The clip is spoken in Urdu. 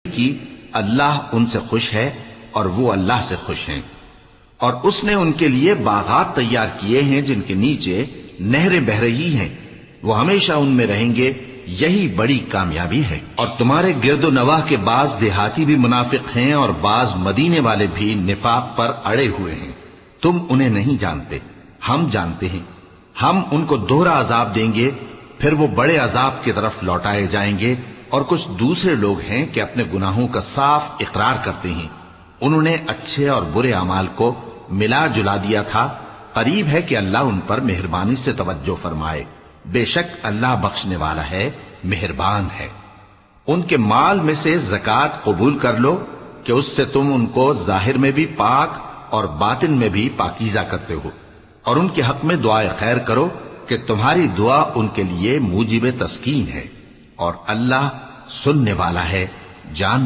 کی اللہ ان سے خوش ہے اور وہ اللہ سے خوش ہیں، اور اس نے ان کے لیے باغات تیار کیے ہیں جن کے نیچے نہریں بہہ رہی ہیں، وہ ہمیشہ ان میں رہیں گے، یہی بڑی کامیابی ہے۔ اور تمہارے گرد و نواح کے بعض دیہاتی بھی منافق ہیں اور بعض مدینے والے بھی نفاق پر اڑے ہوئے ہیں، تم انہیں نہیں جانتے، ہم جانتے ہیں۔ ہم ان کو دوہرا عذاب دیں گے، پھر وہ بڑے عذاب کی طرف لوٹائے جائیں گے۔ اور کچھ دوسرے لوگ ہیں کہ اپنے گناہوں کا صاف اقرار کرتے ہیں، انہوں نے اچھے اور برے اعمال کو ملا جلا دیا تھا، قریب ہے کہ اللہ ان پر مہربانی سے توجہ فرمائے، بے شک اللہ بخشنے والا ہے، مہربان ہے۔ ان کے مال میں سے زکوٰۃ قبول کر لو کہ اس سے تم ان کو ظاہر میں بھی پاک اور باطن میں بھی پاکیزہ کرتے ہو، اور ان کے حق میں دعائے خیر کرو کہ تمہاری دعا ان کے لیے موجب تسکین ہے، اور اللہ سننے والا ہے، جان